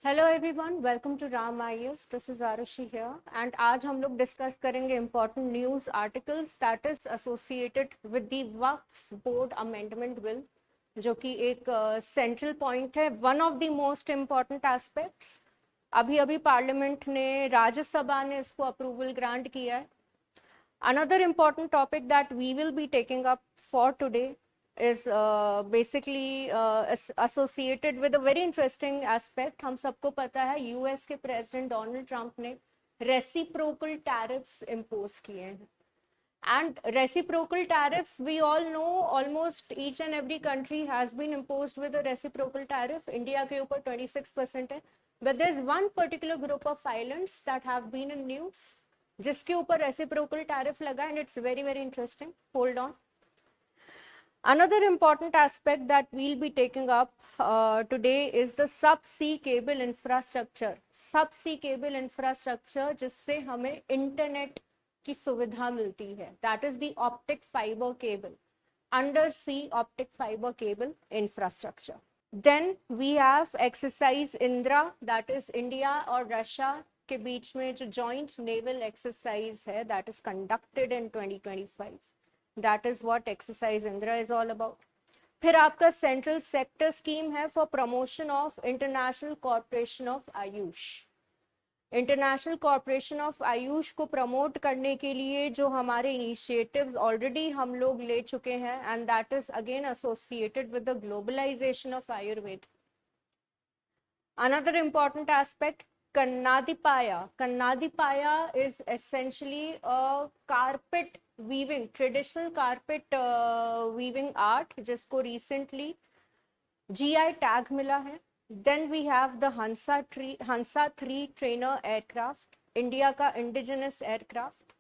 Hello everyone, welcome to Ram IAS. This is Aarushi here and आज हम लोग डिस्कस करेंगे important news articles that is associated with the Waqf board amendment bill, जो कि एक सेंट्रल पॉइंट है, one of the most important aspects. अभी अभी पार्लियामेंट ने, राज्यसभा ने इसको अप्रूवल ग्रांट किया है। Another important topic that we will be taking up for today is basically associated with a very interesting aspect. हम सबको पता है यूएस के प्रेसिडेंट डोनाल्ड ट्रंप ने रेसिप्रोकल टैरिफ्स इम्पोज किए हैं। And reciprocal tariffs, we all know almost each and every country has been imposed with a reciprocal tariff. India के ऊपर 26% है, but there's one particular group of islands that have been in news जिसके ऊपर reciprocal tariff लगा, and it's very very interesting. Hold on. Another important aspect that we'll be taking up today is the subsea cable infrastructure. Subsea cable infrastructure जिससे हमें internet की सुविधा मिलती है, that is the optic fiber cable, undersea optic fiber cable infrastructure. Then we have exercise Indra, that is India और Russia के बीच में जो joint naval exercise है, that is conducted in 2025. That is what exercise Indra is all about. फिर आपका central sector scheme है for promotion of international corporation of Ayush. International corporation of Ayush को promote करने के लिए जो हमारे इनिशिएटिव्स ऑलरेडी हम लोग ले चुके हैं, and that is again associated with the globalisation of Ayurveda. Another important aspect, Kannadipaya. Kannadipaya is essentially a carpet weaving, traditional carpet weaving art, जिसको recently GI tag मिला है. Then we have the Hansa 3 trainer aircraft, India का indigenous aircraft.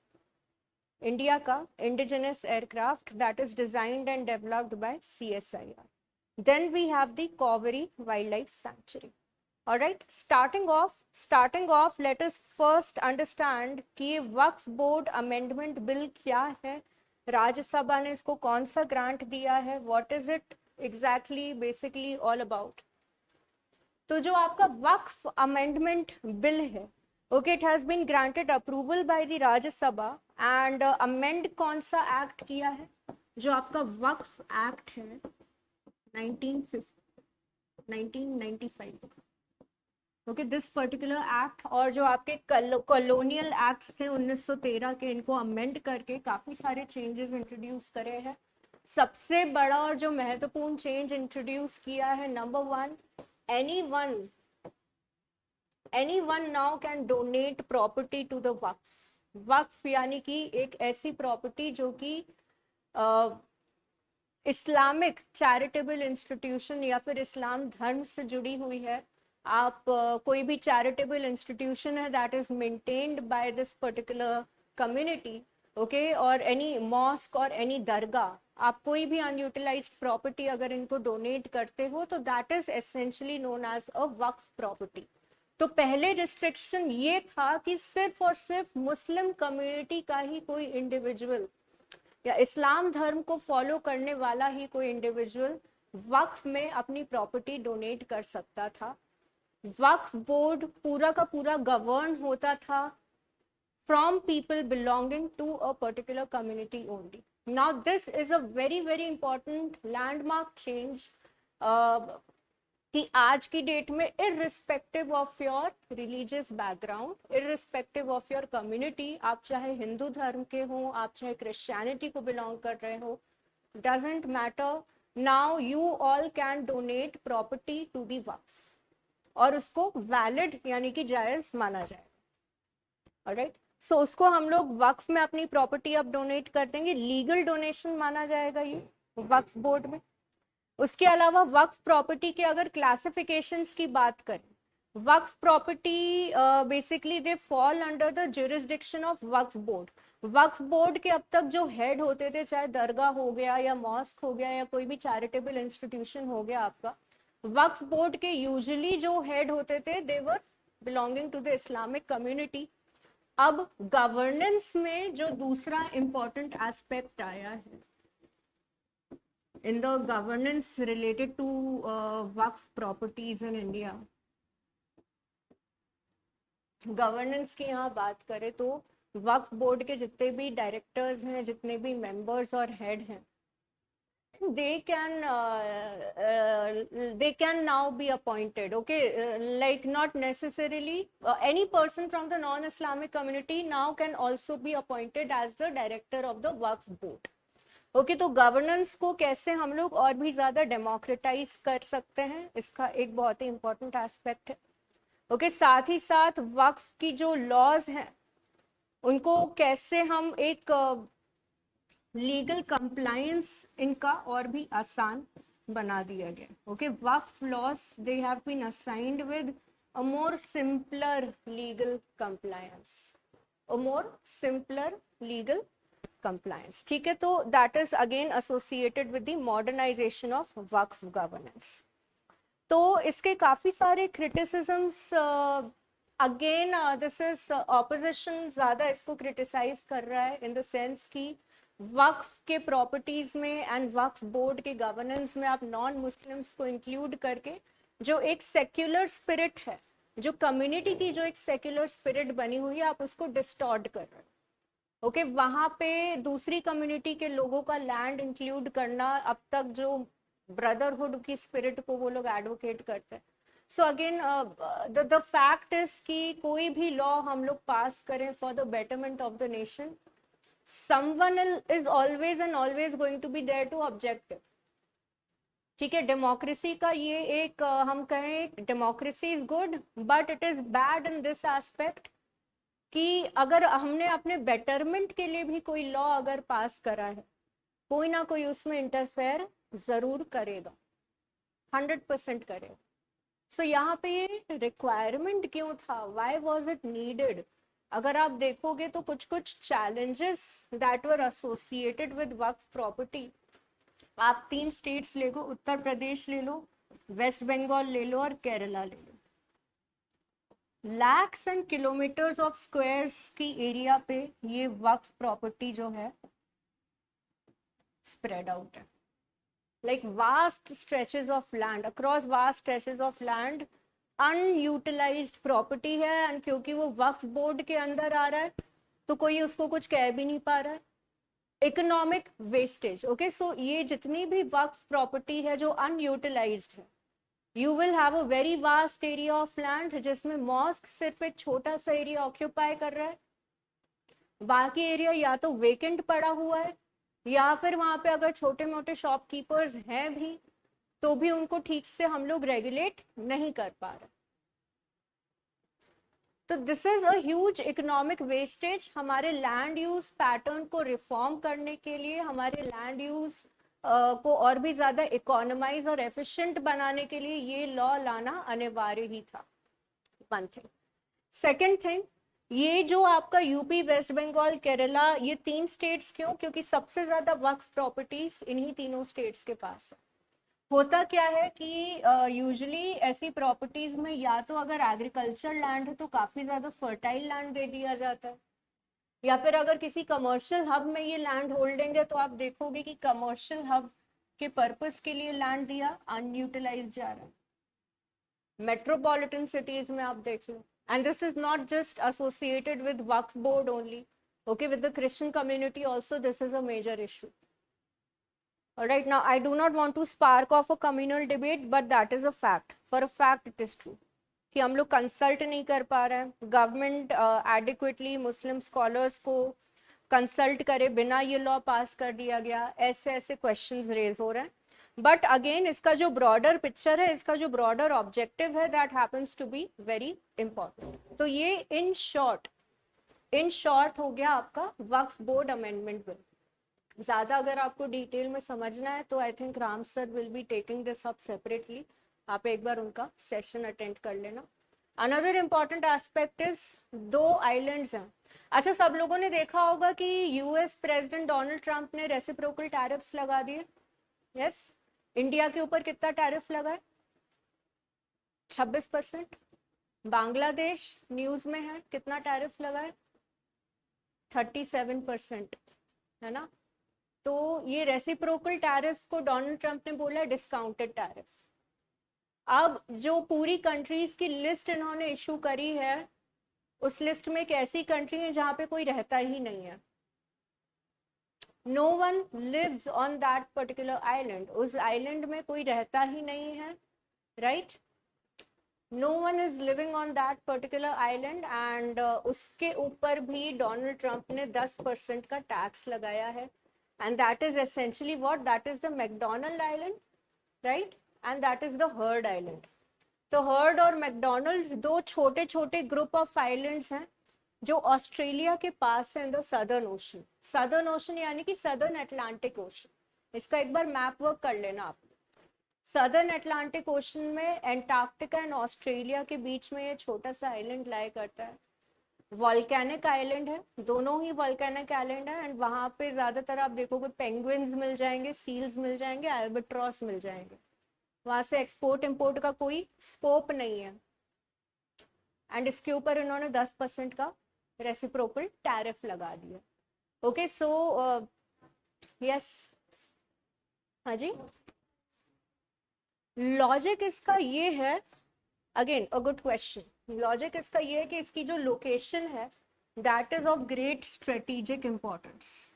India का indigenous aircraft that is designed and developed by CSIR. Then we have the Cauvery Wildlife Sanctuary. All right, starting off, let us first understand कि वक्फ board amendment bill क्या है, राज्यसभा ने इसको कौन सा grant दिया है, what is it exactly basically all about. तो जो आपका वक्फ अमेंडमेंट बिल है, okay, it has been granted approval by the Rajya Sabha. And amend कौन सा एक्ट किया है, जो आपका वक्फ एक्ट है 1995. ओके, दिस पर्टिकुलर एक्ट और जो आपके कॉलोनियल एक्ट्स थे 1913 के, इनको अमेंड करके काफ़ी सारे चेंजेस इंट्रोड्यूस करे हैं. सबसे बड़ा और जो महत्वपूर्ण चेंज इंट्रोड्यूस किया है, number 1, any one now can donate property to the waqf. Waqf यानी कि एक ऐसी प्रॉपर्टी जो कि इस्लामिक चैरिटेबल इंस्टीट्यूशन या फिर इस्लाम धर्म से जुड़ी हुई है. आप कोई भी चैरिटेबल इंस्टीट्यूशन है that is maintained by this particular community, okay, और एनी मॉस्क और एनी दरगाह, आप कोई भी अनयूटिलाइज्ड प्रॉपर्टी अगर इनको डोनेट करते हो तो that is essentially known as a Waqf property. तो पहले रिस्ट्रिक्शन ये था कि सिर्फ और सिर्फ मुस्लिम कम्युनिटी का ही कोई इंडिविजुअल या इस्लाम धर्म को फॉलो करने वाला ही कोई इंडिविजुअल वक्फ में अपनी प्रॉपर्टी डोनेट कर सकता था. वक्फ बोर्ड पूरा का पूरा गवर्न होता था from people belonging to a particular community only. Now this is a very very important landmark change कि आज की डेट में irrespective of your religious background, irrespective of your community, आप चाहे हिंदू धर्म के हो, आप चाहे क्रिश्चियनिटी को बिलोंग कर रहे हो, doesn't matter, now you all can donate property to the वक्फ और उसको वैलिड यानी कि जायज माना जाएगा. ऑलराइट, सो उसको हम लोग वक्फ में अपनी प्रॉपर्टी अब डोनेट कर देंगे, लीगल डोनेशन माना जाएगा ये वक्फ बोर्ड में. उसके अलावा वक्फ प्रॉपर्टी के अगर क्लासिफिकेशंस की बात करें, waqf property basically they fall under the jurisdiction of Waqf board. Waqf board के अब तक जो हेड होते थे, चाहे दरगाह हो गया या मॉस्क हो गया या कोई भी चैरिटेबल इंस्टीट्यूशन हो गया आपका, वक्फ बोर्ड के यूजुअली जो हेड होते थे they were belonging to the Islamic community. अब गवर्नेंस में जो दूसरा इंपॉर्टेंट एस्पेक्ट आया है in the governance related to waqf properties in India, governance की यहाँ बात करें तो वक्फ बोर्ड के जितने भी डायरेक्टर्स हैं, जितने भी मेंबर्स और हेड हैं, they can they can now be appointed, okay, like not necessarily any person from the non-Islamic community now can also be appointed as the director of the Waqf board. Okay तो governance को कैसे हम लोग और भी ज्यादा democratise कर सकते हैं, इसका एक बहुत ही इंपॉर्टेंट एस्पेक्ट है. ओके साथ ही साथ वक्फ की जो लॉज हैं उनको कैसे हम एक लीगल कंप्लायंस इनका और भी आसान बना दिया गया. Okay Waqf laws they have been assigned with a more simpler legal compliance, a more simpler legal compliance. ठीक है, तो that is again associated with the modernization of Waqf governance. तो इसके काफी सारे criticisms again this is opposition ज्यादा इसको criticize कर रहा है in the sense कि वक्फ के प्रॉपर्टीज में एंड वक्फ बोर्ड के गवर्नेंस में आप नॉन मुस्लिम्स को इंक्लूड करके जो एक सेक्युलर स्पिरिट है, जो कम्युनिटी की जो एक सेक्युलर स्पिरिट बनी हुई है, आप उसको डिस्टॉर्ट कर रहे हैं. ओके वहां पे दूसरी कम्युनिटी के लोगों का लैंड इंक्लूड करना, अब तक जो ब्रदरहुड की स्पिरिट को वो लोग एडवोकेट करते हैं. So again the fact is कि कोई भी लॉ हम लोग पास करें for the betterment of the nation, someone is always and always going to be there to object. ठीक है, डेमोक्रेसी का ये एक हम कहें democracy is good but it is bad in this aspect कि अगर हमने अपने बेटरमेंट के लिए भी कोई लॉ अगर पास करा है, कोई ना कोई उसमें इंटरफेयर जरूर करेगा, 100% करेगा. सो यहाँ पे ये रिक्वायरमेंट क्यों था, व्हाई वाज इट नीडेड? अगर आप देखोगे तो कुछ कुछ challenges that were associated with Waqf property, आप 3 स्टेट्स ले लो, उत्तर प्रदेश ले लो, वेस्ट बंगाल ले लो और केरला ले लो. Lakhs and kilometres of squares की एरिया पे ये वक्फ प्रॉपर्टी जो है स्प्रेड आउट है, like vast stretches of land, across vast stretches of land unutilized property है. एंड क्योंकि वो वक्फ बोर्ड के अंदर आ रहा है तो कोई उसको कुछ कह भी नहीं पा रहा है. Economic wastage. ओके सो ये जितनी भी वक्फ प्रॉपर्टी है जो अनयूटिलाइज्ड है, you will have a very vast area of land जिसमें मॉस्क सिर्फ एक छोटा सा एरिया ऑक्यूपाई कर रहा है, बाकी एरिया या तो वेकेंट पड़ा हुआ है या फिर वहां पे अगर छोटे मोटे शॉपकीपर्स हैं भी तो भी उनको ठीक से हम लोग रेगुलेट नहीं कर पा रहे. तो this is a huge economic wastage. हमारे लैंड यूज पैटर्न को रिफॉर्म करने के लिए, हमारे लैंड यूज को और भी ज्यादा इकोनॉमाइज और एफिशिएंट बनाने के लिए ये लॉ लाना अनिवार्य ही था. One thing. सेकेंड थिंग, ये जो आपका यूपी, वेस्ट बंगाल, केरला, ये 3 स्टेट्स क्यों? क्योंकि सबसे ज्यादा वक्फ प्रॉपर्टीज इन्हीं तीनों स्टेट्स के पास है. होता क्या है कि यूजुअली ऐसी प्रॉपर्टीज में या तो अगर एग्रीकल्चर लैंड है तो काफी ज्यादा फर्टाइल लैंड दे दिया जाता है, या फिर अगर किसी कमर्शियल हब में ये लैंड होल्डिंग है तो आप देखोगे कि कमर्शियल हब के पर्पस के लिए लैंड दिया अनयूटिलाइज जा रहा है. मेट्रोपॉलिटन सिटीज में आप देख लो, and this is not just associated with Waqf board only, okay with the Christian community also this is a major issue. Alright, now I do not want to spark off a communal debate, but that is a fact. For a fact, it is true. कि हम लोग consult नहीं कर पा रहे हैं, government adequately मुस्लिम scholars को consult करे बिना ये लॉ पास कर दिया गया, ऐसे ऐसे क्वेश्चंस रेज हो रहे हैं. बट अगेन इसका जो ब्रॉडर पिक्चर है, इसका जो ब्रॉडर ऑब्जेक्टिव है, that happens to be very important. तो ये इन शॉर्ट हो गया आपका वक्फ बोर्ड अमेंडमेंट बिल. ज्यादा अगर आपको डिटेल में समझना है तो I think Ram sir will be taking this up separately, आप एक बार उनका सेशन अटेंड कर लेना. Another important aspect is 2 islands हैं. अच्छा, सब लोगों ने देखा होगा कि यूएस प्रेसिडेंट डोनाल्ड ट्रंप ने रेसिप्रोकल टैरिफ्स लगा दिए. यस, इंडिया के ऊपर कितना टैरिफ लगा है? 26%. बांग्लादेश न्यूज में है, कितना टैरिफ लगा है? 37%, है ना. तो ये रेसिप्रोकल टैरिफ को डोनाल्ड ट्रंप ने बोला डिस्काउंटेड टैरिफ. अब जो पूरी कंट्रीज की लिस्ट इन्होंने इशू करी है उस लिस्ट में एक ऐसी कंट्री है जहाँ पे कोई रहता ही नहीं है, no one lives on that particular island, उस आइलैंड में कोई रहता ही नहीं है, right, no one is living on that particular island and उसके ऊपर भी डोनाल्ड ट्रंप ने 10% का टैक्स लगाया है, and that is essentially what, that is the McDonald island, right, and that is the heard island. तो हर्ड और McDonald दो छोटे छोटे ग्रुप ऑफ आइलैंड्स हैं जो ऑस्ट्रेलिया के पास है in the southern ocean, southern ocean यानी कि सदर्न अटलांटिक ओशन। इसका एक बार मैप वर्क कर लेना आप। सदर्न अटलांटिक ओशन में एंटार्क्टिका एंड ऑस्ट्रेलिया के बीच में ये छोटा सा आइलैंड लाई करता है, वॉल्केनिक आइलैंड है, दोनों ही वॉल्केनिक आइलैंड है, एंड वहां पे ज्यादातर आप देखोगे पेंगुइन्स मिल जाएंगे, सील्स मिल जाएंगे, एल्बाट्रॉस मिल जाएंगे, वहां से एक्सपोर्ट इंपोर्ट का कोई स्कोप नहीं है, एंड इसके ऊपर इन्होंने 10% का रेसिप्रोकल टैरिफ लगा दिया। ओके सो यस, हाँ जी, लॉजिक इसका ये है, again a good question, logic इसका ये है कि इसकी जो लोकेशन है that is of great strategic importance,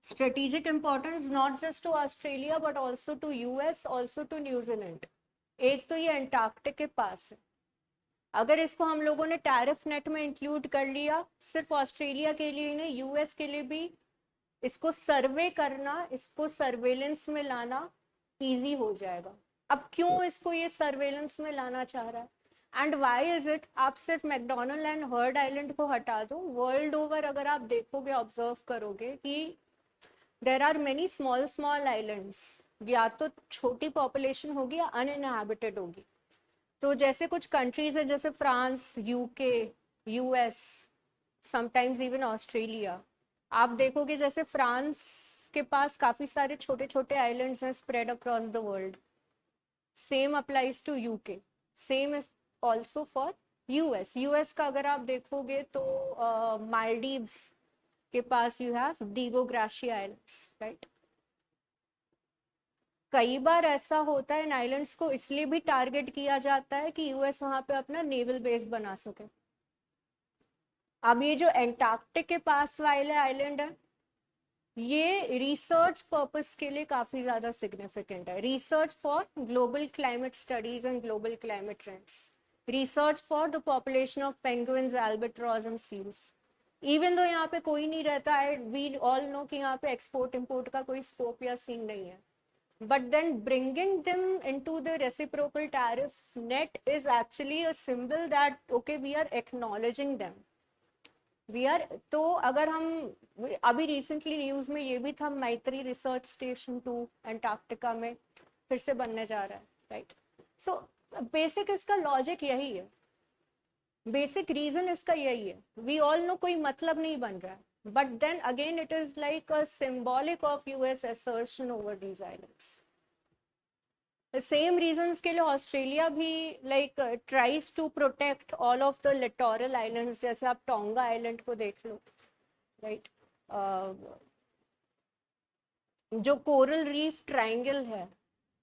strategic importance not just to Australia but also to US, also to New Zealand। एक तो ये अंटार्कटिक के पास है, अगर इसको हम लोगों ने टैरिफ नेट में इंक्लूड कर लिया, सिर्फ ऑस्ट्रेलिया के लिए नहीं यूएस के लिए भी इसको सर्वे करना, इसको सर्वेलेंस में लाना इजी हो जाएगा। अब क्यों इसको ये सर्वेलेंस में लाना चाह रहा है, एंड वाई इज इट, आप सिर्फ मैकडोनल्ड एंड हर्ड आइलैंड को हटा दो, वर्ल्ड ओवर अगर आप देखोगे ऑब्जर्व करोगे कि there are many small small islands, या तो छोटी पॉपुलेशन होगी या अनइनहैबिटेड होगी। तो जैसे कुछ कंट्रीज है जैसे France, UK, US, sometimes even Australia, आप देखोगे जैसे फ्रांस के पास काफी सारे छोटे छोटे आइलैंड्स हैं spread across the world, same applies to UK, same is also for US. US का अगर आप देखोगे तो मालदीव्स के पास you have Diego Garcia islands, right. कई बार ऐसा होता है इन आइलैंड्स को इसलिए भी टारगेट किया जाता है कि यूएस वहां पे अपना नेवल बेस बना सके। अब ये जो एंटार्क्टिक के पास वाले आइलैंड है ये रिसर्च पर्पस के लिए काफी ज्यादा सिग्निफिकेंट है, research for global climate studies and global climate trends, research for the population of penguins, albatross and seals. Even though यहाँ पे कोई नहीं रहता है, वी ऑल नो कि यहाँ पे एक्सपोर्ट इंपोर्ट का कोई स्कोप या सीन नहीं है, but then bringing them into the reciprocal tariff net is actually a symbol that okay we are acknowledging them, we are। तो अगर हम अभी रिसेंटली न्यूज में ये भी था, मैत्री रिसर्च स्टेशन 2 एंटार्क्टिका में फिर से बनने जा रहा है, राइट। सो बेसिक इसका लॉजिक यही है, बेसिक रीजन इसका यही है, वी ऑल नो कोई मतलब नहीं बन रहा है, but then again it is like a symbolic of US assertion over these islands। Same reasons के लिए ऑस्ट्रेलिया भी like tries to protect all of the littoral islands, जैसे आप टोंगा आइलैंड को देख लो, राइट। जो कोरल रीफ ट्रायंगल है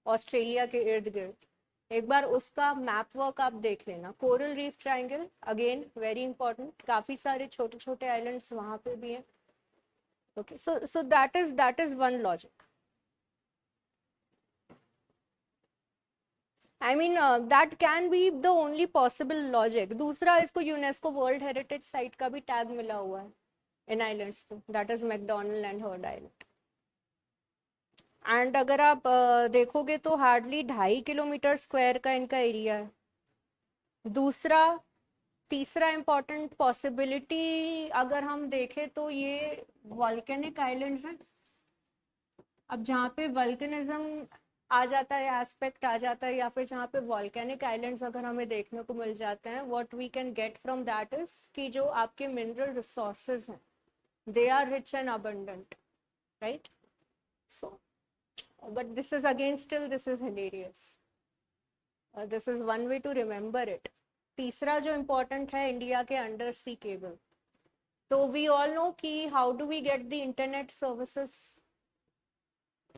ऑस्ट्रेलिया के इर्द गिर्द, एक बार उसका मैप वर्क आप देख लेना, coral reef triangle again very important, काफी सारे छोटे छोटे आइलैंड्स वहां पे भी हैं। Okay so that is one logic. I mean that can be the only possible logic। दूसरा, इसको यूनेस्को वर्ल्ड हेरिटेज साइट का भी टैग मिला हुआ है इन आइलैंड्स को, that is McDonald and heard island. And अगर आप देखोगे तो हार्डली 2.5 किलोमीटर स्क्वायर का इनका एरिया है। दूसरा, तीसरा इम्पॉर्टेंट पॉसिबिलिटी अगर हम देखें तो ये वॉल्केनिक आइलैंड्स हैं। अब जहाँ पे वल्कनिज्म आ जाता है, एस्पेक्ट आ जाता है, या फिर जहाँ पे वॉल्केनिक आइलैंड्स अगर हमें देखने को मिल जाते हैं, what we can get from that is कि जो आपके मिनरल रिसोर्सेज हैं they are rich and abundant, right. So but this is again still this is hilarious, this is one way to remember it. तीसरा जो important है India के undersea cable, तो we all know कि how do we get the internet services,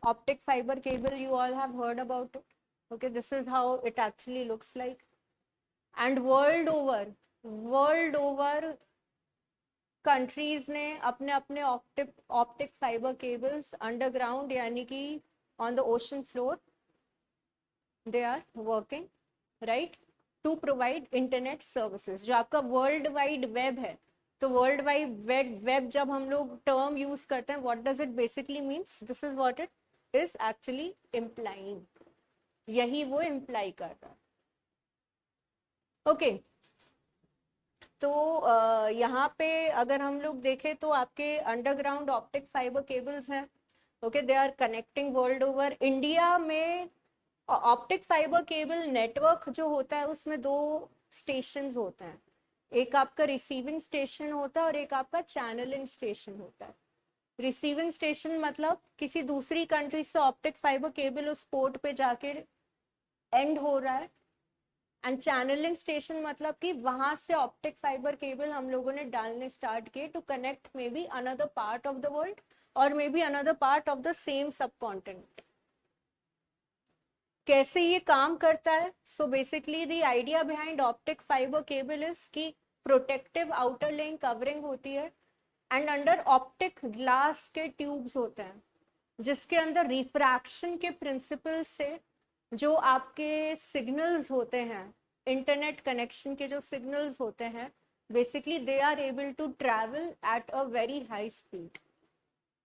optic fiber cable, you all have heard about it, okay, this is how it actually looks like। And world over countries ने अपने अपने optic fibre cables underground यानी कि on the ocean floor they are working, right, to provide internet services. जो आपका world wide web है, तो world wide web जब हम लोग टर्म यूज करते हैं, what does it basically means, this is what it is actually implying, यही वो इम्प्लाई कर रहा है। ओके तो यहाँ पे अगर हम लोग देखें तो आपके अंडरग्राउंड ऑप्टिक फाइबर केबल्स हैं, okay, they are connecting world over. India में ऑप्टिक फाइबर केबल नेटवर्क जो होता है उसमें दो स्टेशंस होते हैं, एक आपका रिसीविंग स्टेशन होता है और एक आपका चैनलिंग स्टेशन होता है। रिसीविंग स्टेशन मतलब किसी दूसरी कंट्री से ऑप्टिक फाइबर केबल उस पोर्ट पे जाके एंड हो रहा है, एंड चैनलिंग स्टेशन मतलब कि वहां से ऑप्टिक फाइबर केबल हम लोगों ने डालने स्टार्ट किए to connect maybe another part of the world और maybe another part of the same subcontinent. कैसे ये काम करता है? So basically the idea behind optic fibre cable is कि प्रोटेक्टिव आउटर लेइंग कवरिंग होती है and under optic glass के ट्यूब्स होते हैं जिसके अंदर रिफ्रैक्शन के प्रिंसिपल से जो आपके सिग्नल्स होते हैं, इंटरनेट कनेक्शन के जो सिग्नल्स होते हैं, basically they are able to travel at a very high speed.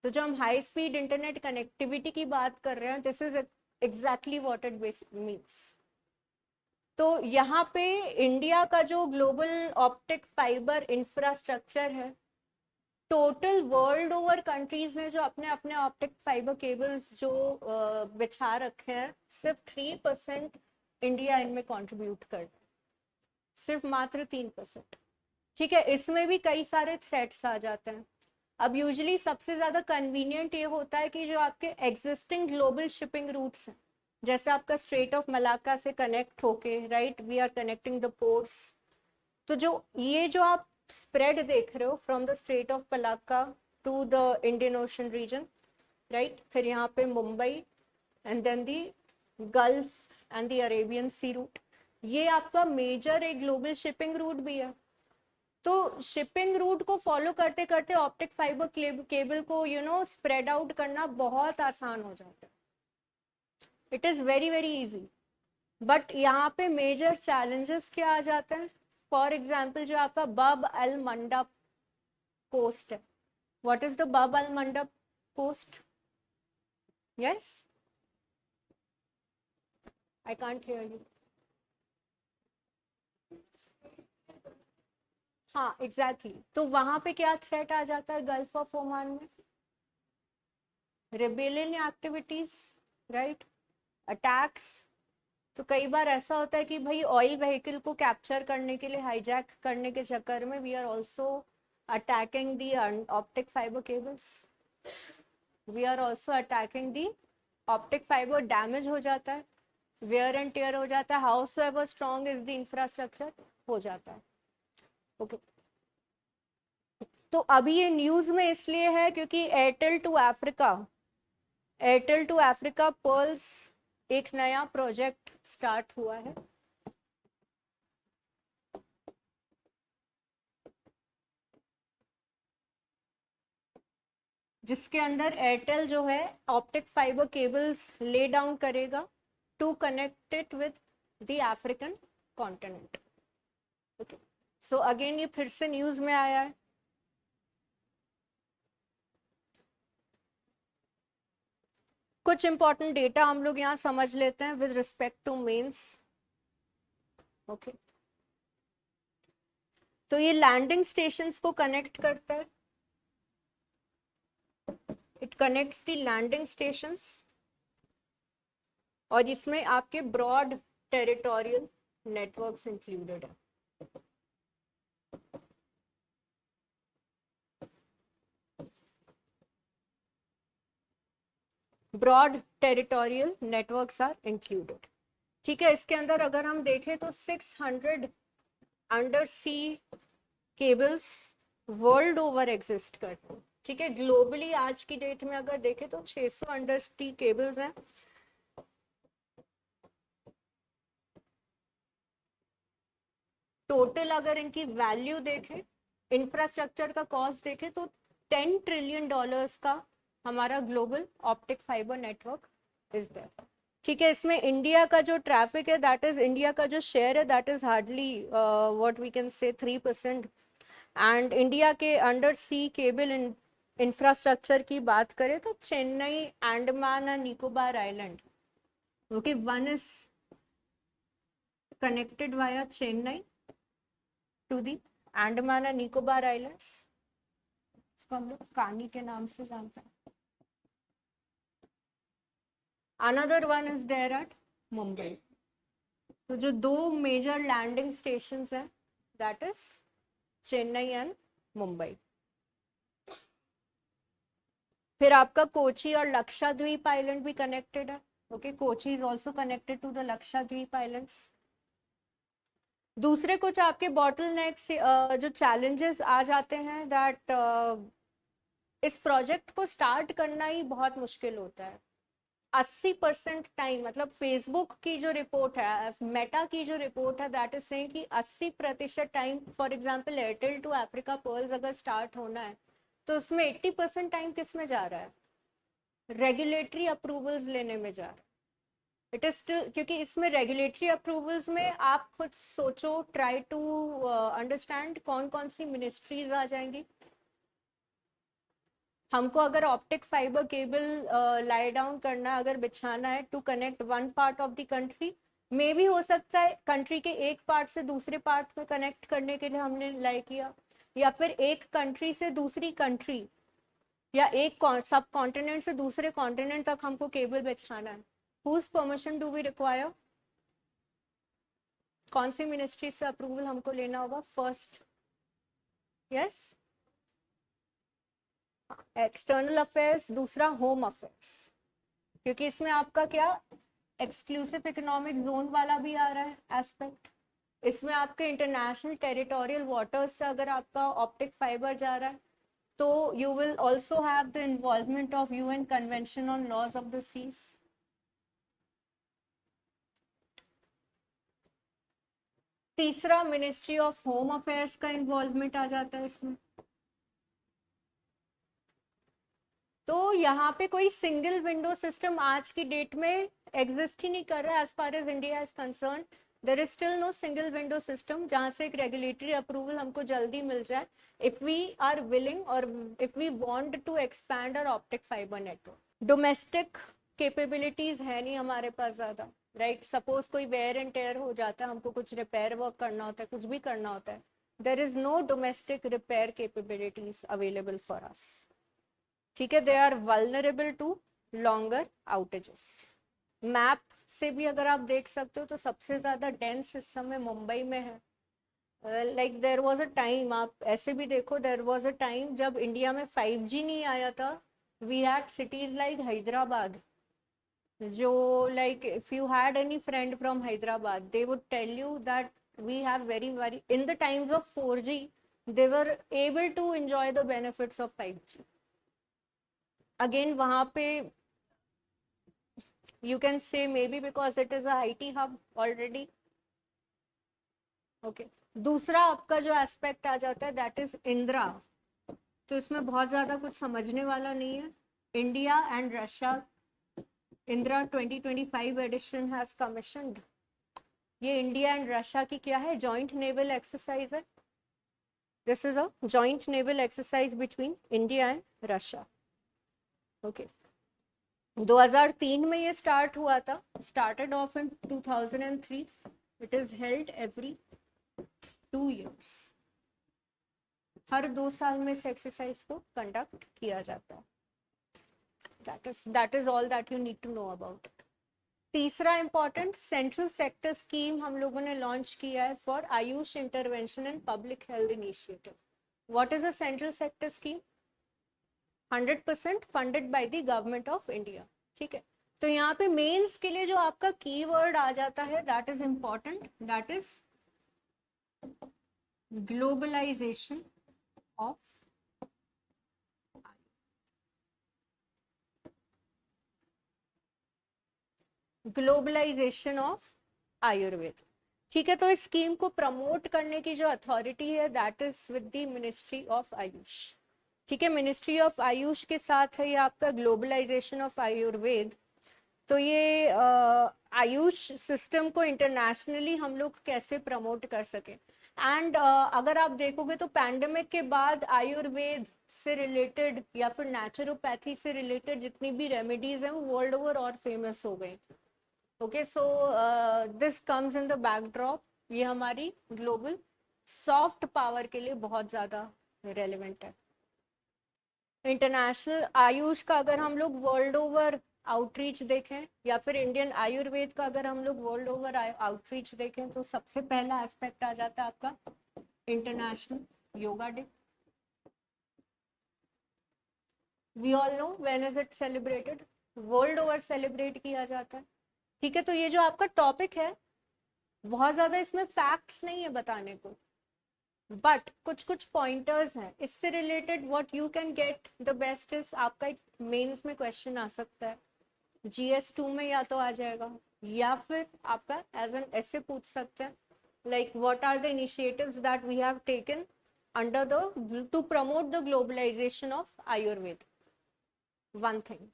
तो जब हम हाई स्पीड इंटरनेट कनेक्टिविटी की बात कर रहे हैं, this is exactly what it means. तो यहाँ पे इंडिया का जो ग्लोबल ऑप्टिक फाइबर इंफ्रास्ट्रक्चर है, टोटल वर्ल्ड ओवर कंट्रीज ने जो अपने अपने ऑप्टिक फाइबर केबल्स जो बिछा रखे हैं, सिर्फ 3% इंडिया इनमें कंट्रीब्यूट कर रहा है, सिर्फ मात्र 3%। ठीक है, इसमें भी कई सारे थ्रेट्स आ जाते हैं। अब यूजुअली सबसे ज्यादा कन्वीनियंट ये होता है कि जो आपके एग्जिस्टिंग ग्लोबल शिपिंग रूट्स हैं, जैसे आपका स्ट्रेट ऑफ मलाक्का से कनेक्ट होके, right, we are connecting the ports. तो जो आप स्प्रेड देख रहे हो from the strait of Malacca to the Indian ocean region, right, फिर यहाँ पे Mumbai and then the gulf and the Arabian sea route, ये आपका मेजर एक ग्लोबल शिपिंग रूट भी है। तो शिपिंग रूट को फॉलो करते करते ऑप्टिक फाइबर केबल को स्प्रेड आउट करना बहुत आसान हो जाता है, it is very very easy. But यहाँ पे मेजर चैलेंजेस क्या आ जाते हैं? फॉर एग्जाम्पल जो आपका बब अल मंडप कोस्ट है, what is the Bab al Mandeb coast? Yes, I can't hear you. हाँ एग्जैक्टली तो वहां पे क्या थ्रेट आ जाता है गल्फ ऑफ ओमान में? Rebellion activities, right, attacks. तो कई बार ऐसा होता है कि भाई ऑयल व्हीकल को कैप्चर करने के लिए, हाईजैक करने के चक्कर में we are also attacking the optic fibre cables, we are also attacking the optic fibre, damage हो जाता है, वेयर एंड टेयर हो जाता है, however strong is the infrastructure हो जाता है। ओके तो अभी ये न्यूज में इसलिए है क्योंकि एयरटेल टू अफ्रीका पर्ल्स एक नया प्रोजेक्ट स्टार्ट हुआ है, जिसके अंदर एयरटेल जो है optic fibre cables lay down करेगा to connect it with the African continent. Okay so again ये फिर से न्यूज में आया है। कुछ इंपॉर्टेंट डेटा हम लोग यहाँ समझ लेते हैं with respect to mains. Okay तो ये लैंडिंग स्टेशंस को कनेक्ट करता है, it connects the landing stations, और इसमें आपके ब्रॉड टेरिटोरियल नेटवर्क्स इंक्लूडेड है। Broad territorial networks are included. ठीक है, इसके अंदर अगर हम देखें तो 600 undersea cables world over exist करते हैं। ठीक है, ग्लोबली आज की डेट में अगर देखें तो 600 अंडर सी केबल्स हैं। टोटल अगर इनकी वैल्यू देखें, इंफ्रास्ट्रक्चर का कॉस्ट देखें, तो $10 ट्रिलियन का हमारा global optic fibre network is there. ठीक है, इसमें इंडिया का जो ट्रैफिक है, दैट इज इंडिया का जो शेयर है, that is hardly what we can say 3%। And India के अंडर सी केबल इंफ्रास्ट्रक्चर की बात करें तो Chennai, Andaman and Nicobar island, okay, one is connected via Chennai to the Andaman and Nicobar islands, इसको हम लोग कानी के नाम से जानते हैं। Another one is there at Mumbai. तो जो दो मेजर लैंडिंग स्टेशन है, that is Chennai and Mumbai. फिर आपका कोची और लक्षद्वीप आइलैंड भी कनेक्टेड है, okay, Kochi is also connected to the Lakshadweep islands. दूसरे कुछ आपके बॉटल नेक्स जो चैलेंजेस आ जाते हैं, दैट इस प्रोजेक्ट को स्टार्ट करना ही बहुत मुश्किल होता है। 80% टाइम, मतलब फेसबुक की जो रिपोर्ट है, मेटा की जो रिपोर्ट है, दैट इज सेइंग कि 80% time, for example Airtel two Africa pearls अगर स्टार्ट होना है, तो उसमें 80% टाइम किस में जा रहा है? रेगुलेटरी अप्रूवल्स लेने में जा रहा है। इट इज स्टिल, क्योंकि इसमें रेगुलेटरी अप्रूवल्स में आप खुद सोचो, ट्राई टू अंडरस्टैंड कौन कौन सी मिनिस्ट्रीज आ जाएंगी। हमको अगर optic fibre cable lay down करना है, अगर बिछाना है to connect one part of the country, मे भी हो सकता है कंट्री के एक पार्ट से दूसरे पार्ट में कनेक्ट करने के लिए हमने लाई किया, या फिर एक कंट्री से दूसरी कंट्री, या एक सब कॉन्टिनेंट से दूसरे कॉन्टिनेंट तक हमको केबल बिछाना है। Whose permission do we require? कौन सी मिनिस्ट्री से अप्रूवल हमको लेना होगा? फर्स्ट, यस, एक्सटर्नल अफेयर्स, दूसरा होम अफेयर्स, क्योंकि इसमें आपका क्या एक्सक्लूसिव इकोनॉमिक जोन वाला भी आ रहा है एस्पेक्ट। इसमें आपके इंटरनेशनल टेरिटोरियल वाटर्स से अगर आपका ऑप्टिक फाइबर जा रहा है, तो you will also have the involvement of UN convention on laws of the seas. तीसरा, मिनिस्ट्री ऑफ होम अफेयर्स का इन्वॉल्वमेंट आ जाता है इसमें। तो यहाँ पे कोई सिंगल विंडो सिस्टम आज की डेट में एग्जिस्ट ही नहीं कर रहा है as far as India is concern. There is still no single window system जहाँ से एक रेगुलेटरी अप्रूवल हमको जल्दी मिल जाए, इफ वी आर विलिंग और if we want to expand our optic fibre network. Domestic capabilities है नहीं हमारे पास ज़्यादा, राइट। सपोज कोई वेयर एंड टेयर हो जाता है, हमको कुछ रिपेयर वर्क करना होता है, कुछ भी करना होता है, there is no domestic repair capabilities available for us. ठीक है, they are vulnerable to longer outages. Map से भी अगर आप देख सकते हो तो सबसे ज़्यादा डेंस इस समय मुंबई में है। Like there was a time, आप ऐसे भी देखो, देर वॉज अ टाइम जब इंडिया में 5G नहीं आया था, we had cities like Hyderabad, जो like if you had any friend from Hyderabad, they would tell you that we have very in the times of 4G, they were able to enjoy the benefits of 5G। Again वहाँ पे you can say maybe because it is a IT hub already, okay। दूसरा आपका जो aspect आ जाता है that is Indira. तो इसमें बहुत ज़्यादा कुछ समझने वाला नहीं है। India and Russia Indra 2025 edition has commissioned. ये इंडिया एंड रशिया की क्या है? जॉइंट नेवल एक्सरसाइज है। This is a joint naval exercise between India and Russia, okay. 2003 में ये स्टार्ट हुआ था, started off in 2003। It is held every 2 years, हर 2 साल में इस एक्सरसाइज को कंडक्ट किया जाता है। That is all that you need to know about it. तीसरा इंपॉर्टेंट, सेंट्रल सेक्टर स्कीम हम लोगों ने लॉन्च किया है for AYUSH intervention and public health initiative. What is a central sector scheme? 100% funded by the government of India, ठीक है। तो यहाँ पे मेंस के लिए जो आपका कीवर्ड आ जाता है that is important, that is globalisation of, globalisation of Ayurveda, ठीक है, तो इस स्कीम को प्रमोट करने की जो अथॉरिटी है that is with the ministry of Ayush. ठीक है, मिनिस्ट्री ऑफ आयुष के साथ है ये आपका ग्लोबलाइजेशन ऑफ आयुर्वेद। तो ये आयुष सिस्टम को इंटरनेशनली हम लोग कैसे प्रमोट कर सके। एंड अगर आप देखोगे तो पैंडेमिक के बाद आयुर्वेद से रिलेटेड या फिर नेचुरोपैथी से रिलेटेड जितनी भी रेमेडीज हैं वो वर्ल्ड ओवर और फेमस हो गई। Okay, so this comes in the backdrop, ये हमारी ग्लोबल सॉफ्ट पावर के लिए बहुत ज़्यादा रेलिवेंट है। इंटरनेशनल आयुष का अगर हम लोग वर्ल्ड ओवर आउटरीच देखें या फिर इंडियन आयुर्वेद का अगर हम लोग वर्ल्ड ओवर आउटरीच देखें तो सबसे पहला एस्पेक्ट आ जाता है आपका international yoga day. We all know when is it celebrated, world over celebrate किया जाता है। ठीक है, तो ये जो आपका टॉपिक है बहुत ज्यादा इसमें फैक्ट्स नहीं है बताने को, बट कुछ कुछ पॉइंटर्स हैं इससे related. What you can get the best is, आपका एक मेंस में क्वेश्चन आ सकता है, GS2 में या तो आ जाएगा या फिर आपका एज एन ऐसे पूछ सकते हैं like what are the initiatives that we have taken under the to promote the globalisation of Ayurveda. One thing,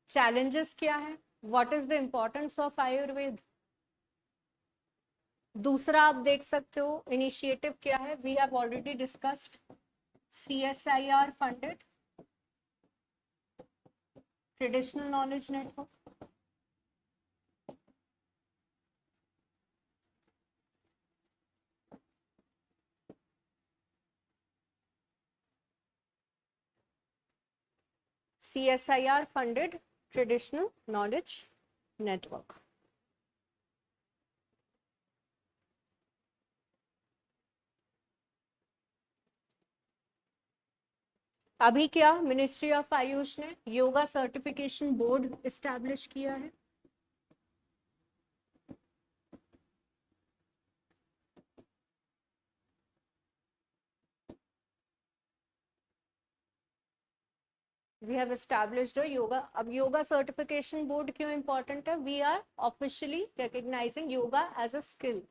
challenges क्या है, what is the importance of Ayurveda. दूसरा आप देख सकते हो इनिशिएटिव क्या है, we have already discussed CSIR funded traditional knowledge network. CSIR funded traditional knowledge network. अभी क्या मिनिस्ट्री ऑफ आयुष ने योगा सर्टिफिकेशन बोर्ड इस्टेब्लिश किया है। We have established yoga. अब योगा सर्टिफिकेशन बोर्ड क्यों इंपॉर्टेंट है, we are officially recognising yoga as a skill,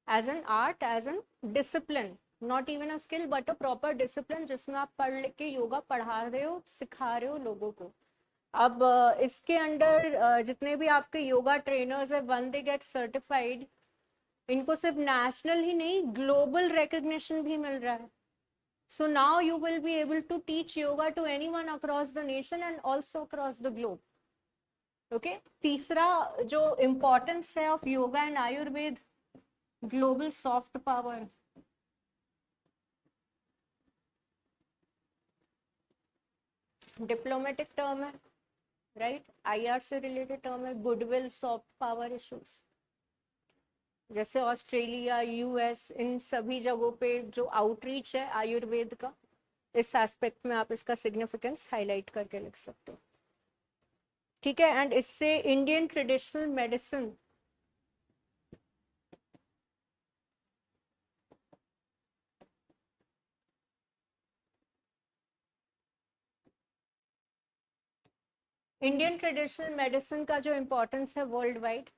as an art, as an discipline, not even a skill but a proper discipline जिसमें आप पढ़ लिख के योगा पढ़ा रहे हो, सिखा रहे हो लोगों को। अब इसके अंडर जितने भी आपके योगा ट्रेनर्स है वन दे गेट सर्टिफाइड, इनको सिर्फ नेशनल ही नहीं ग्लोबल रिकग्निशन भी मिल रहा है। So now you will be able to teach yoga to anyone across the nation and also across the globe. Okay? तीसरा जो importance है of yoga and Ayurved, global soft power. Diplomatic term है, right, IR से related term है, goodwill soft power issues. जैसे Australia, US, इन सभी जगहों पे जो आउटरीच है आयुर्वेद का, इस एस्पेक्ट में आप इसका सिग्निफिकेंस हाईलाइट करके लिख सकते हो। ठीक है, एंड इससे Indian traditional medicine Indian traditional medicine का जो इम्पोर्टेंस है वर्ल्ड वाइड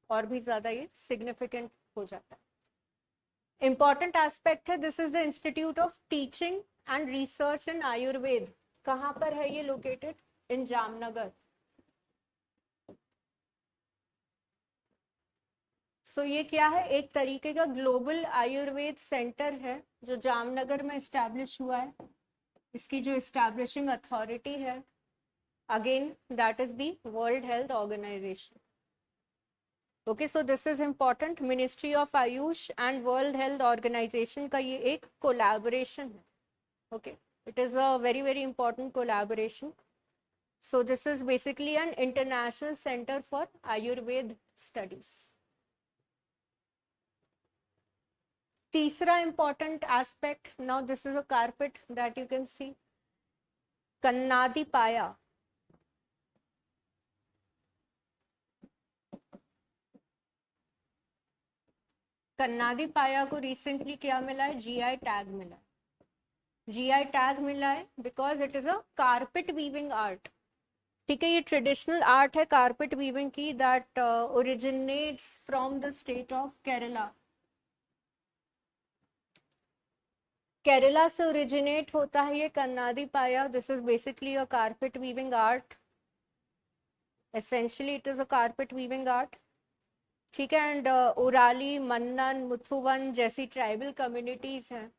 और भी ज्यादा ये सिग्निफिकेंट हो जाता है। इंपॉर्टेंट एस्पेक्ट है, this is the institute of teaching and research इन आयुर्वेद। कहाँ पर है ये लोकेटेड, इन जामनगर। सो ये क्या है, एक तरीके का ग्लोबल आयुर्वेद सेंटर है जो जामनगर में इस्टेब्लिश हुआ है। इसकी जो इस्टेब्लिशिंग अथॉरिटी है again that is the world health organisation. Okay, so this is important, ministry of AYUSH and world health organisation का ये एक कोलैबोरेशन है। Okay, it is a very very important collaboration. So this is basically an international centre for Ayurveda studies. तीसरा important aspect, now this is a carpet that you can see, कन्नादी पाया। कन्नादी पाया को recently क्या मिला है, GI टैग मिला है। GI tag मिला है because it is a carpet weaving art. ठीक है, ये ट्रेडिशनल आर्ट है कारपेट वीविंग की, that originates from the state of Kerala. Kerala से ओरिजिनेट होता है ये कन्नादी पाया। This is basically a carpet weaving art, essentially it is a carpet weaving art. ठीक है, एंड उराली, मन्नन, मुथुवन जैसी ट्राइबल कम्युनिटीज हैं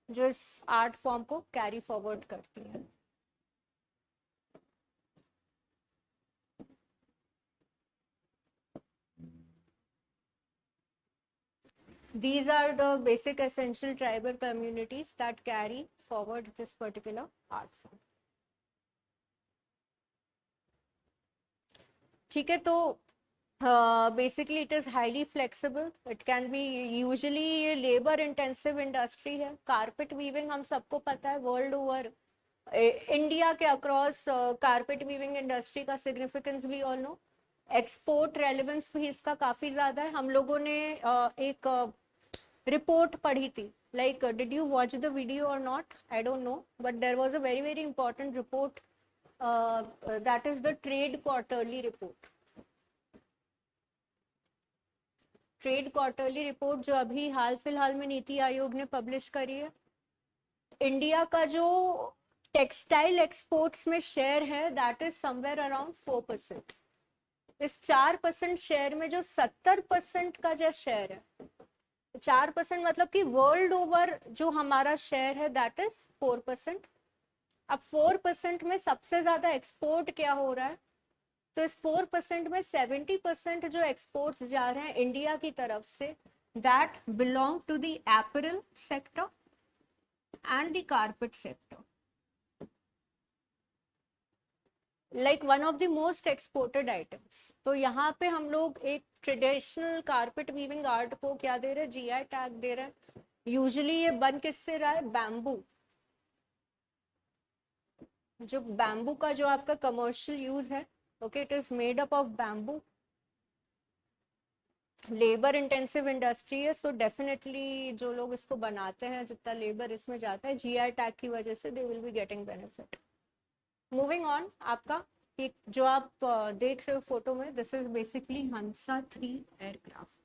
जो इस आर्ट फॉर्म को कैरी फॉरवर्ड करती हैं। These are the basic essential tribal communities that carry forward this particular art form. ठीक है, तो basically it is highly flexible, it can be usually labour intensive industry है। कारपेट वीविंग हम सबको पता है वर्ल्ड ओवर, इंडिया के across carpet weaving industry का सिग्निफिकेंस भी ऑल नो। एक्सपोर्ट रेलेवेंस भी इसका काफ़ी ज़्यादा है। हम लोगों ने एक रिपोर्ट पढ़ी थी, like did you watch the video or not, I don't know, but there was a very important report, that is the trade quarterly report। Trade quarterly report जो अभी हाल फिलहाल में नीति आयोग ने पब्लिश करी है, इंडिया का जो टेक्सटाइल एक्सपोर्ट्स में शेयर है दैट इज समवेयर अराउंड 4%। इस 4% शेयर में जो 70% का जो शेयर है, 4% मतलब कि वर्ल्ड ओवर जो हमारा शेयर है दैट इज 4%। अब 4% में सबसे ज्यादा एक्सपोर्ट क्या हो रहा है, तो इस 4% में 70% जो एक्सपोर्ट्स जा रहे हैं इंडिया की तरफ से, that belong to the apparel sector and the carpet sector, like one of the most exported items. तो यहाँ पे हम लोग एक ट्रेडिशनल कारपेट वीविंग आर्ट को क्या दे रहे हैं, जीआई टैग दे रहे हैं। यूजुअली ये बन किससे रहा है, बैम्बू। जो बैम्बू का जो आपका कमर्शियल यूज है, okay, it is made up of bamboo. Labour intensive industry है, सो डेफिनेटली जो लोग इसको बनाते हैं, जितना लेबर इसमें जाता है, जीआई टैग की वजह से they will be getting benefit. Moving on, आपका एक जो आप देख रहे हो फोटो में, this is basically Hansa 3 aircraft.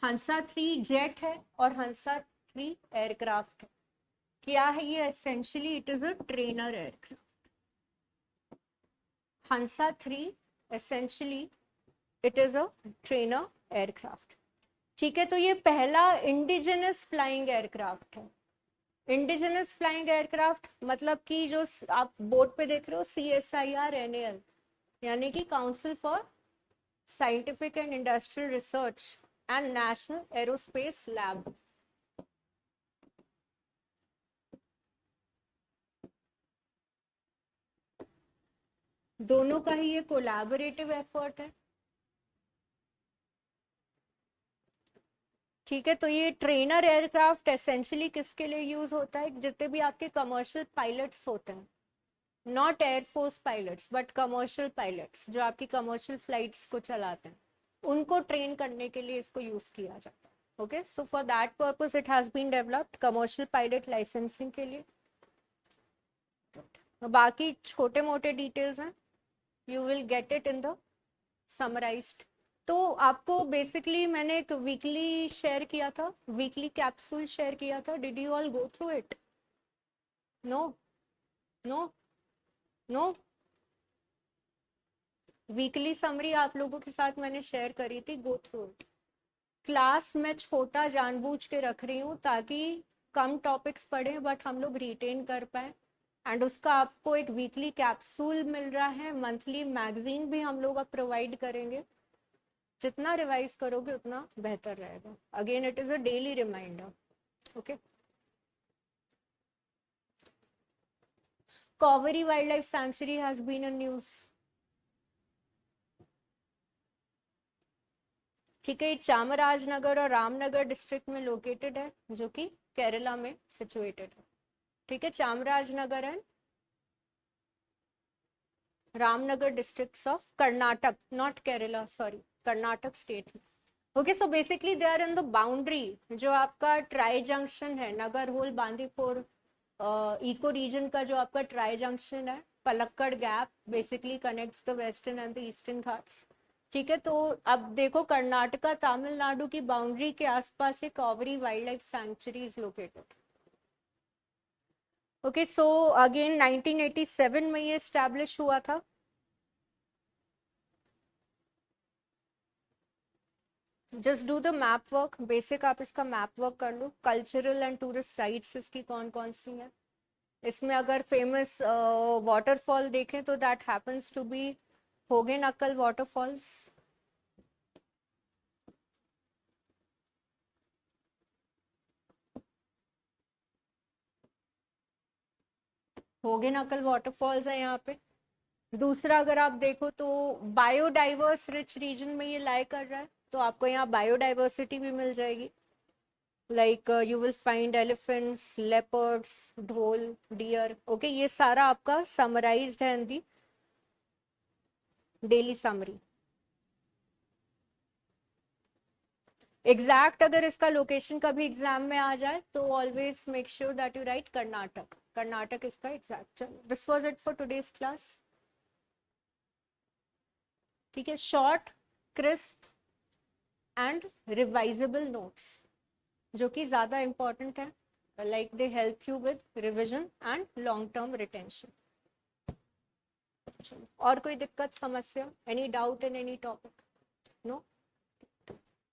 Hansa 3 jet है और हंसा 3 एयरक्राफ्ट है। क्या है ये, essentially it is a trainer aircraft. Hansa 3 essentially it is a trainer aircraft. ठीक है, तो ये पहला इंडिजिनस फ्लाइंग एयरक्राफ्ट है। इंडिजिनस फ्लाइंग एयरक्राफ्ट मतलब कि जो आप बोर्ड पे देख रहे हो CSIR-NAL, यानी कि council for scientific and industrial research and national aerospace lab. दोनों का ही ये कोलैबोरेटिव एफर्ट है। ठीक है, तो ये ट्रेनर एयरक्राफ्ट एसेंशियली किसके लिए यूज होता है, जितने भी आपके कमर्शियल पायलट्स होते हैं, not air force pilots but commercial pilots जो आपकी कमर्शियल फ्लाइट्स को चलाते हैं, उनको ट्रेन करने के लिए इसको यूज किया जाता है। Okay, so for that purpose it has been developed commercial pilot licensing के लिए। बाकी छोटे मोटे डिटेल्स हैं, you will get it in the summarised. तो आपको बेसिकली मैंने एक वीकली शेयर किया था, वीकली कैप्सूल शेयर किया था, did you all go through it? No, no, no. Weekly summary आप लोगों के साथ मैंने शेयर करी थी, गो थ्रू इट। क्लास में छोटा जानबूझ के रख रही हूँ ताकि कम टॉपिक्स पढ़े बट हम लोग रिटेन कर पाए, एंड उसका आपको एक वीकली कैप्सूल मिल रहा है। मंथली मैगजीन भी हम लोग अब प्रोवाइड करेंगे, जितना रिवाइज करोगे उतना बेहतर रहेगा। Again it is a daily reminder. Okay, Kaveri wildlife sanctuary has been in news. ठीक है, चामराजनगर और रामनगर डिस्ट्रिक्ट में लोकेटेड है, जो कि केरला में सिचुएटेड है। ठीक है, Chamarajanagar and Ramanagara districts of Karnataka, not Kerala, sorry, Karnataka state में। Okay, so basically they are in the boundary. जो आपका ट्राई जंक्शन है, Nagarhole Bandipur eco region का जो आपका ट्राई जंक्शन है, Palakkad gap basically connects the western and the eastern Ghats. ठीक है, तो अब देखो कर्नाटका तमिलनाडु की बाउंड्री के आसपास एक Kaveri wildlife sanctuary is located. Okay, so again 1987 में ये एस्टैब्लिश हुआ था। Just do the map work, basic आप इसका मैप वर्क कर लो। कल्चरल एंड टूरिस्ट साइट्स इसकी कौन कौन सी हैं? इसमें अगर फेमस वाटरफॉल देखें तो that happens to be Hogenakkal waterfalls. Hogenakkal waterfalls है यहाँ पे। दूसरा अगर आप देखो तो बायोडाइवर्स रिच रीजन में ये लाई कर रहा है, तो आपको यहाँ बायोडाइवर्सिटी भी मिल जाएगी। Like you will find elephants, leopards, dhole, deer. Okay, ये सारा आपका समराइज्ड है in the daily summary. Exact अगर इसका लोकेशन कभी एग्जाम में आ जाए तो always make sure that you write Karnataka. Karnataka इसका exact. This was it for today's class. ठीक है, short, crisp and revisable notes जो कि ज्यादा इंपॉर्टेंट है, like they help you with revision and long term retention. और कोई दिक्कत, समस्या, any doubt in any topic? No?